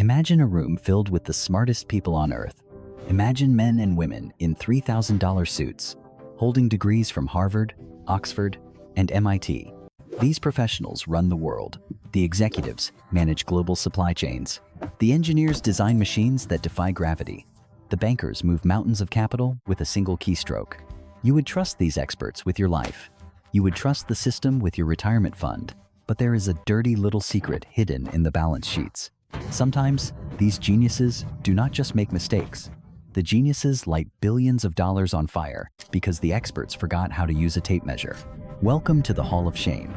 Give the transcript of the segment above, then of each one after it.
Imagine a room filled with the smartest people on Earth. Imagine men and women in $3,000 suits, holding degrees from Harvard, Oxford, and MIT. These professionals run the world. The executives manage global supply chains. The engineers design machines that defy gravity. The bankers move mountains of capital with a single keystroke. You would trust these experts with your life. You would trust the system with your retirement fund. But there is a dirty little secret hidden in the balance sheets. Sometimes, these geniuses do not just make mistakes. The geniuses light billions of dollars on fire because the experts forgot how to use a tape measure. Welcome to the Hall of Shame.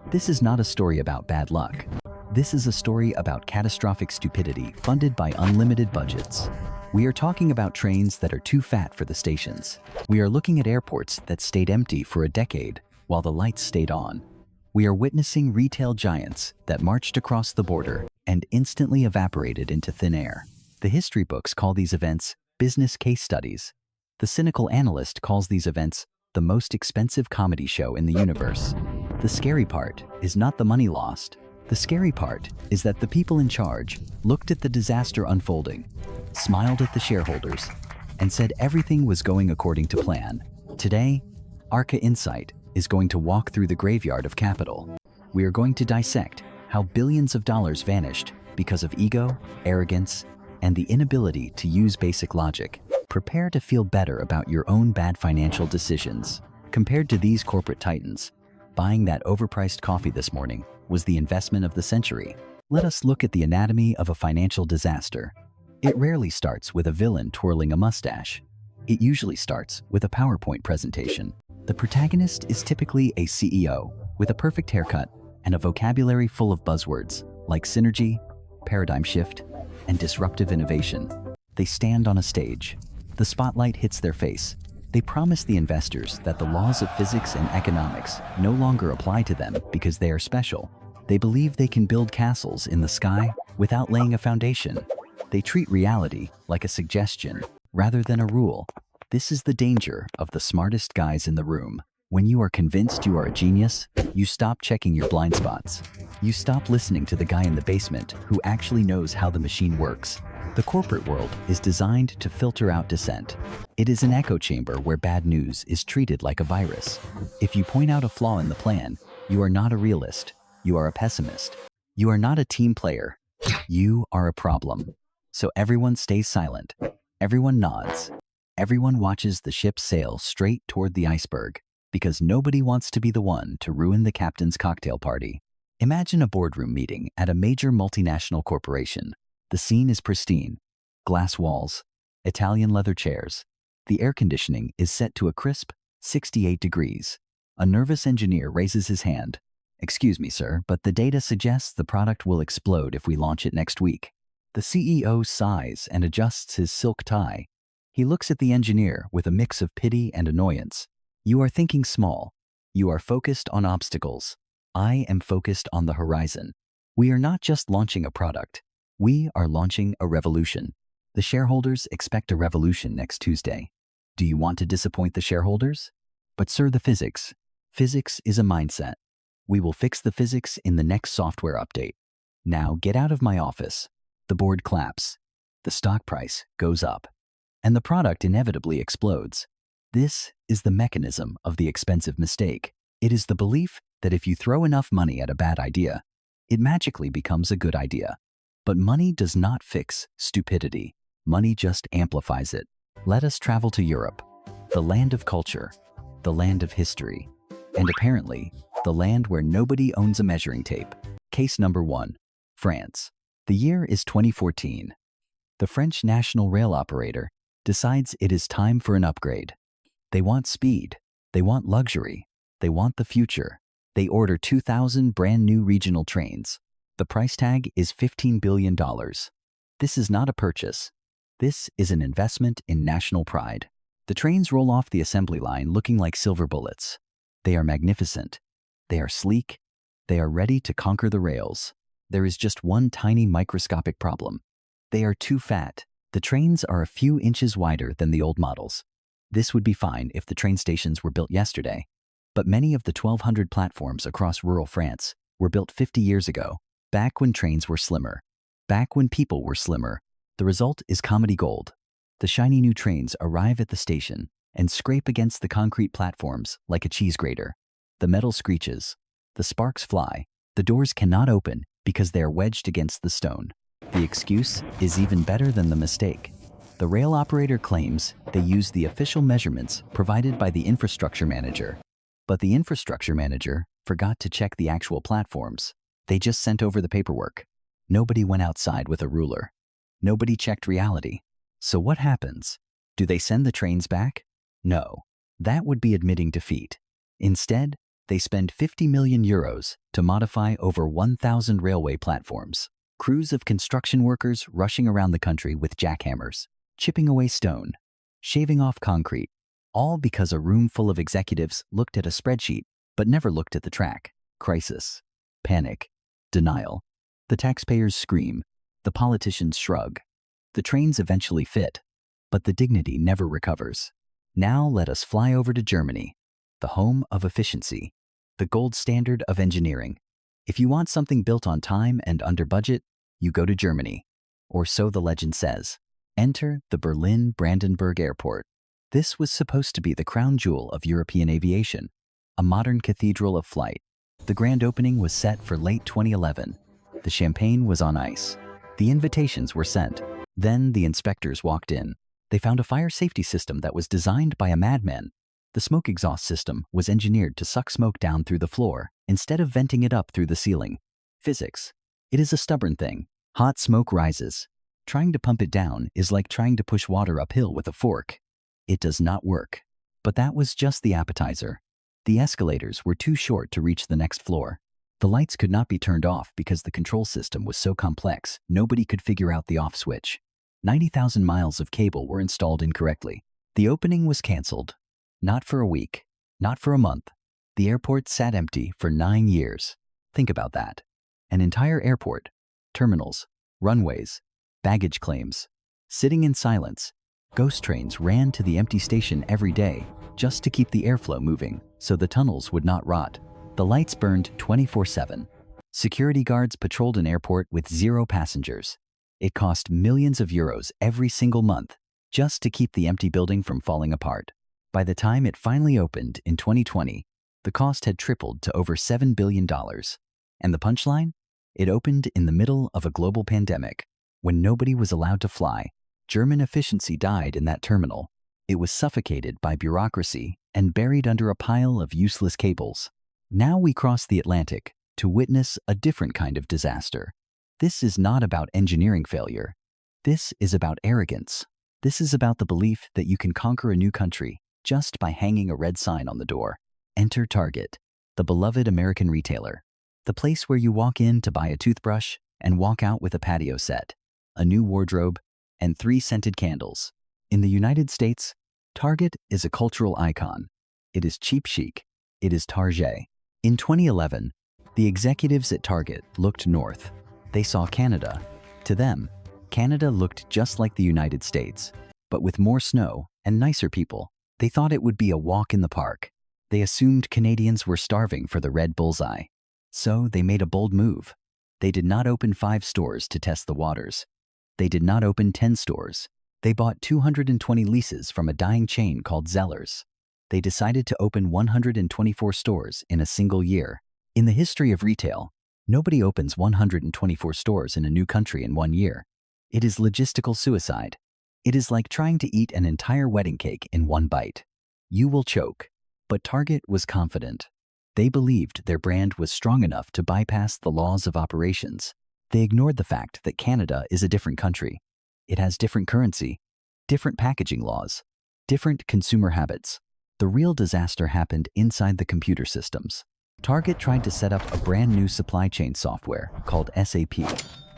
This is not a story about bad luck. This is a story about catastrophic stupidity funded by unlimited budgets. We are talking about trains that are too fat for the stations. We are looking at airports that stayed empty for a decade while the lights stayed on. We are witnessing retail giants that marched across the border and instantly evaporated into thin air. The history books call these events business case studies. The cynical analyst calls these events the most expensive comedy show in the universe. The scary part is not the money lost. The scary part is that the people in charge looked at the disaster unfolding, smiled at the shareholders, and said everything was going according to plan. Today, Arca Insight is going to walk through the graveyard of capital. We are going to dissect how billions of dollars vanished because of ego, arrogance, and the inability to use basic logic. Prepare to feel better about your own bad financial decisions. Compared to these corporate titans, buying that overpriced coffee this morning was the investment of the century. Let us look at the anatomy of a financial disaster. It rarely starts with a villain twirling a mustache. It usually starts with a PowerPoint presentation. The protagonist is typically a CEO with a perfect haircut and a vocabulary full of buzzwords like synergy, paradigm shift, and disruptive innovation. They stand on a stage. The spotlight hits their face. They promise the investors that the laws of physics and economics no longer apply to them because they are special. They believe they can build castles in the sky without laying a foundation. They treat reality like a suggestion rather than a rule. This is the danger of the smartest guys in the room. When you are convinced you are a genius, you stop checking your blind spots. You stop listening to the guy in the basement who actually knows how the machine works. The corporate world is designed to filter out dissent. It is an echo chamber where bad news is treated like a virus. If you point out a flaw in the plan, you are not a realist. You are a pessimist. You are not a team player. You are a problem. So everyone stays silent. Everyone nods. Everyone watches the ship sail straight toward the iceberg because nobody wants to be the one to ruin the captain's cocktail party. Imagine a boardroom meeting at a major multinational corporation. The scene is pristine. Glass walls, Italian leather chairs. The air conditioning is set to a crisp 68 degrees. A nervous engineer raises his hand. "Excuse me, sir, but the data suggests the product will explode if we launch it next week." The CEO sighs and adjusts his silk tie. He looks at the engineer with a mix of pity and annoyance. "You are thinking small. You are focused on obstacles. I am focused on the horizon. We are not just launching a product. We are launching a revolution. The shareholders expect a revolution next Tuesday. Do you want to disappoint the shareholders? But sir, the physics. Physics is a mindset. We will fix the physics in the next software update. Now get out of my office." The board claps. The stock price goes up. And the product inevitably explodes. This is the mechanism of the expensive mistake. It is the belief that if you throw enough money at a bad idea, it magically becomes a good idea. But money does not fix stupidity. Money just amplifies it. Let us travel to Europe, the land of culture, the land of history, and apparently, the land where nobody owns a measuring tape. Case number 1, France. The year is 2014. The French national rail operator decides it is time for an upgrade. They want speed. They want luxury. They want the future. They order 2,000 brand new regional trains. The price tag is $15 billion. This is not a purchase. This is an investment in national pride. The trains roll off the assembly line looking like silver bullets. They are magnificent. They are sleek. They are ready to conquer the rails. There is just one tiny microscopic problem. They are too fat. The trains are a few inches wider than the old models. This would be fine if the train stations were built yesterday. But many of the 1,200 platforms across rural France were built 50 years ago, back when trains were slimmer. Back when people were slimmer, the result is comedy gold. The shiny new trains arrive at the station and scrape against the concrete platforms like a cheese grater. The metal screeches. The sparks fly. The doors cannot open because they are wedged against the stone. The excuse is even better than the mistake. The rail operator claims they used the official measurements provided by the infrastructure manager. But the infrastructure manager forgot to check the actual platforms. They just sent over the paperwork. Nobody went outside with a ruler. Nobody checked reality. So what happens? Do they send the trains back? No. That would be admitting defeat. Instead, they spend 50 million euros to modify over 1,000 railway platforms. Crews of construction workers rushing around the country with jackhammers, chipping away stone, shaving off concrete, all because a room full of executives looked at a spreadsheet but never looked at the track. Crisis, panic, denial. The taxpayers scream. The politicians shrug. The trains eventually fit, but the dignity never recovers. Now let us fly over to Germany, the home of efficiency, the gold standard of engineering. If you want something built on time and under budget, you go to Germany. Or so the legend says. Enter the Berlin-Brandenburg Airport. This was supposed to be the crown jewel of European aviation, a modern cathedral of flight. The grand opening was set for late 2011. The champagne was on ice. The invitations were sent. Then the inspectors walked in. They found a fire safety system that was designed by a madman. The smoke exhaust system was engineered to suck smoke down through the floor instead of venting it up through the ceiling. Physics. It is a stubborn thing. Hot smoke rises. Trying to pump it down is like trying to push water uphill with a fork. It does not work. But that was just the appetizer. The escalators were too short to reach the next floor. The lights could not be turned off because the control system was so complex, nobody could figure out the off switch. 90,000 miles of cable were installed incorrectly. The opening was canceled. Not for a week. Not for a month. The airport sat empty for 9 years. Think about that. An entire airport, terminals, runways, baggage claims, sitting in silence. Ghost trains ran to the empty station every day just to keep the airflow moving so the tunnels would not rot. The lights burned 24/7. Security guards patrolled an airport with 0 passengers. It cost millions of euros every single month just to keep the empty building from falling apart. By the time it finally opened in 2020, the cost had tripled to over $7 billion. And the punchline? It opened in the middle of a global pandemic. When nobody was allowed to fly, German efficiency died in that terminal. It was suffocated by bureaucracy and buried under a pile of useless cables. Now we cross the Atlantic to witness a different kind of disaster. This is not about engineering failure. This is about arrogance. This is about the belief that you can conquer a new country just by hanging a red sign on the door. Enter Target, the beloved American retailer. The place where you walk in to buy a toothbrush and walk out with a patio set, a new wardrobe, and 3 scented candles. In the United States, Target is a cultural icon. It is cheap chic. It is Target. In 2011, the executives at Target looked north. They saw Canada. To them, Canada looked just like the United States, but with more snow and nicer people. They thought it would be a walk in the park. They assumed Canadians were starving for the red bullseye. So they made a bold move. They did not open 5 stores to test the waters. They did not open 10 stores. They bought 220 leases from a dying chain called Zellers. They decided to open 124 stores in a single year. In the history of retail, nobody opens 124 stores in a new country in 1 year. It is logistical suicide. It is like trying to eat an entire wedding cake in 1 bite. You will choke. But Target was confident. They believed their brand was strong enough to bypass the laws of operations. They ignored the fact that Canada is a different country. It has different currency, different packaging laws, different consumer habits. The real disaster happened inside the computer systems. Target tried to set up a brand new supply chain software called SAP.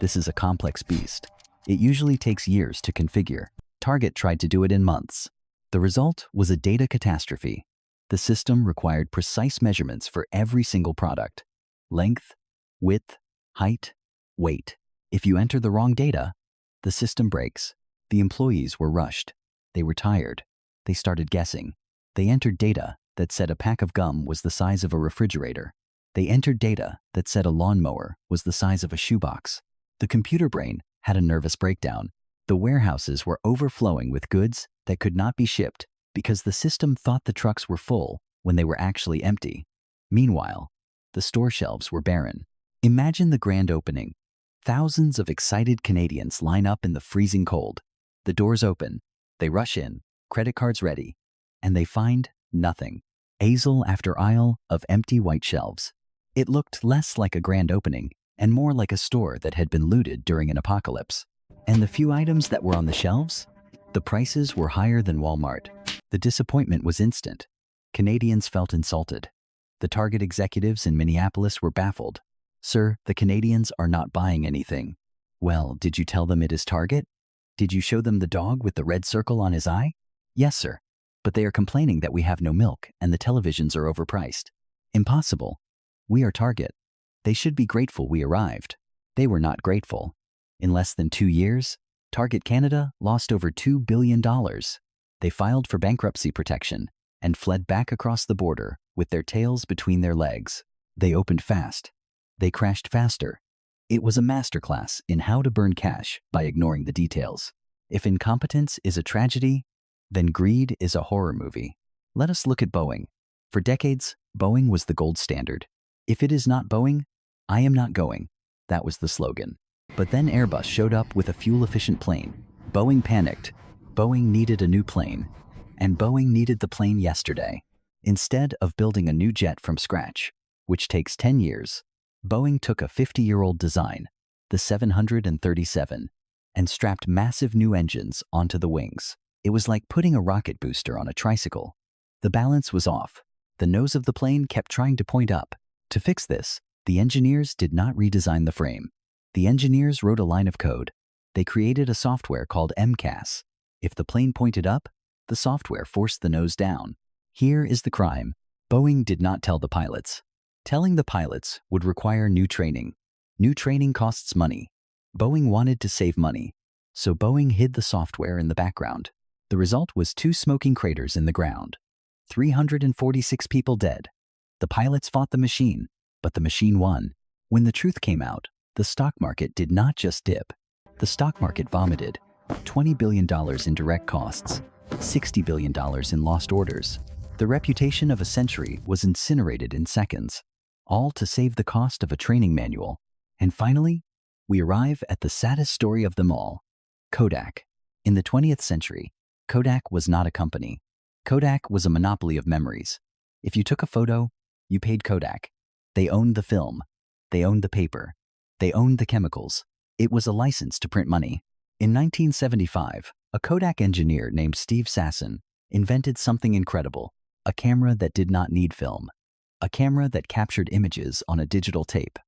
This is a complex beast. It usually takes years to configure. Target tried to do it in months. The result was a data catastrophe. The system required precise measurements for every single product. Length, width, height, weight. If you enter the wrong data, the system breaks. The employees were rushed. They were tired. They started guessing. They entered data that said a pack of gum was the size of a refrigerator. They entered data that said a lawnmower was the size of a shoebox. The computer brain had a nervous breakdown. The warehouses were overflowing with goods that could not be shipped because the system thought the trucks were full when they were actually empty. Meanwhile, the store shelves were barren. Imagine the grand opening. Thousands of excited Canadians line up in the freezing cold. The doors open. They rush in, credit cards ready, and they find nothing. Aisle after aisle of empty white shelves. It looked less like a grand opening and more like a store that had been looted during an apocalypse. And the few items that were on the shelves? The prices were higher than Walmart. The disappointment was instant. Canadians felt insulted. The Target executives in Minneapolis were baffled. "Sir, the Canadians are not buying anything." "Well, did you tell them it is Target? Did you show them the dog with the red circle on his eye?" "Yes, sir. But they are complaining that we have no milk and the televisions are overpriced." "Impossible. We are Target. They should be grateful we arrived." They were not grateful. In less than 2 years, Target Canada lost over $2 billion. They filed for bankruptcy protection and fled back across the border with their tails between their legs. They opened fast. They crashed faster. It was a masterclass in how to burn cash by ignoring the details. If incompetence is a tragedy, then greed is a horror movie. Let us look at Boeing. For decades, Boeing was the gold standard. "If it is not Boeing, I am not going." That was the slogan. But then Airbus showed up with a fuel-efficient plane. Boeing panicked. Boeing needed a new plane. And Boeing needed the plane yesterday. Instead of building a new jet from scratch, which takes 10 years, Boeing took a 50-year-old design, the 737, and strapped massive new engines onto the wings. It was like putting a rocket booster on a tricycle. The balance was off. The nose of the plane kept trying to point up. To fix this, the engineers did not redesign the frame. The engineers wrote a line of code. They created a software called MCAS. If the plane pointed up, the software forced the nose down. Here is the crime. Boeing did not tell the pilots. Telling the pilots would require new training. New training costs money. Boeing wanted to save money, so Boeing hid the software in the background. The result was 2 smoking craters in the ground. 346 people dead. The pilots fought the machine, but the machine won. When the truth came out, the stock market did not just dip. The stock market vomited. $20 billion in direct costs, $60 billion in lost orders. The reputation of a century was incinerated in seconds, all to save the cost of a training manual. And finally, we arrive at the saddest story of them all, Kodak. In the 20th century, Kodak was not a company. Kodak was a monopoly of memories. If you took a photo, you paid Kodak. They owned the film. They owned the paper. They owned the chemicals. It was a license to print money. In 1975, a Kodak engineer named Steve Sasson invented something incredible, a camera that did not need film, a camera that captured images on a digital tape.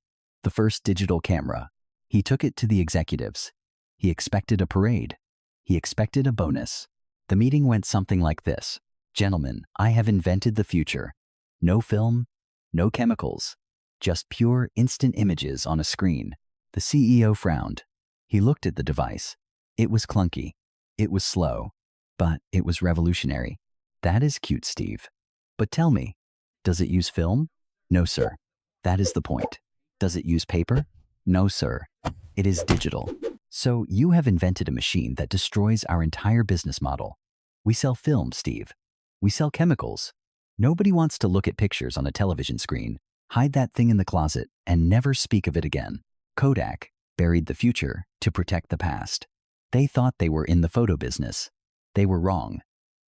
The first digital camera. He took it to the executives. He expected a parade. He expected a bonus. The meeting went something like this. "Gentlemen, I have invented the future. No film, no chemicals, just pure instant images on a screen." The CEO frowned. He looked at the device. It was clunky. It was slow. But it was revolutionary. "That is cute, Steve. But tell me, does it use film?" "No, sir. That is the point." "Does it use paper?" "No, sir. It is digital." "So you have invented a machine that destroys our entire business model. We sell film, Steve. We sell chemicals. Nobody wants to look at pictures on a television screen. Hide that thing in the closet and never speak of it again." Kodak buried the future to protect the past. They thought they were in the photo business. They were wrong.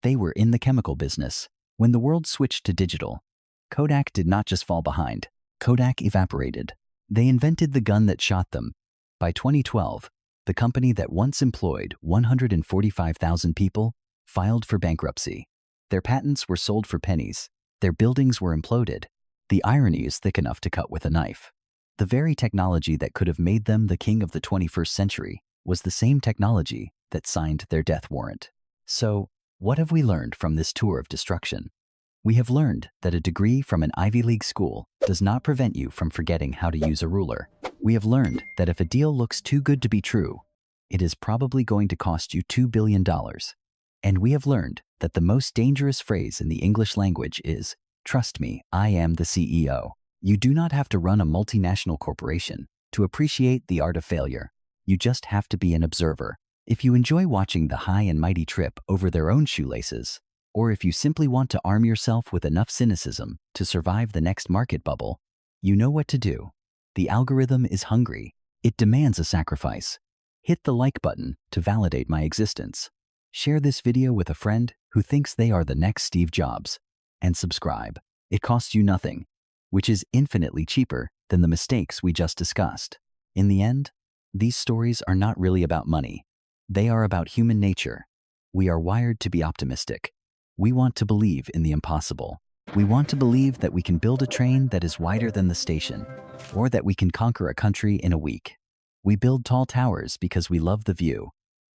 They were in the chemical business. When the world switched to digital, Kodak did not just fall behind. Kodak evaporated. They invented the gun that shot them. By 2012, the company that once employed 145,000 people filed for bankruptcy. Their patents were sold for pennies. Their buildings were imploded. The irony is thick enough to cut with a knife. The very technology that could have made them the king of the 21st century was the same technology that signed their death warrant. So, what have we learned from this tour of destruction? We have learned that a degree from an Ivy League school does not prevent you from forgetting how to use a ruler. We have learned that if a deal looks too good to be true, it is probably going to cost you $2 billion. And we have learned that the most dangerous phrase in the English language is, "Trust me, I am the CEO." You do not have to run a multinational corporation To appreciate the art of failure, you just have to be an observer. If you enjoy watching the high and mighty trip over their own shoelaces, or if you simply want to arm yourself with enough cynicism to survive the next market bubble, you know what to do. The algorithm is hungry. It demands a sacrifice. Hit the like button to validate my existence. Share this video with a friend who thinks they are the next Steve Jobs. And subscribe. It costs you nothing, which is infinitely cheaper than the mistakes we just discussed. In the end, these stories are not really about money. They are about human nature. We are wired to be optimistic. We want to believe in the impossible. We want to believe that we can build a train that is wider than the station, or that we can conquer a country in a week. We build tall towers because we love the view,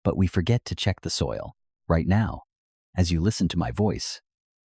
but we forget to check the soil. Right now, as you listen to my voice,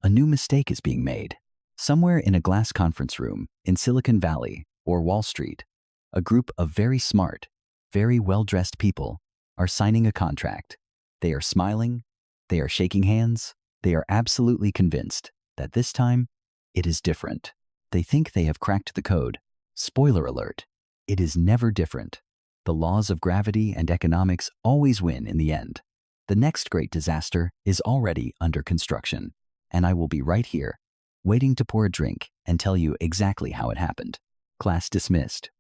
a new mistake is being made. Somewhere in a glass conference room in Silicon Valley or Wall Street, a group of very smart, very well-dressed people are signing a contract. They are smiling, they are shaking hands, they are absolutely convinced that this time it is different. They think they have cracked the code. Spoiler alert, it is never different. The laws of gravity and economics always win in the end. The next great disaster is already under construction, and I will be right here, waiting to pour a drink and tell you exactly how it happened. Class dismissed.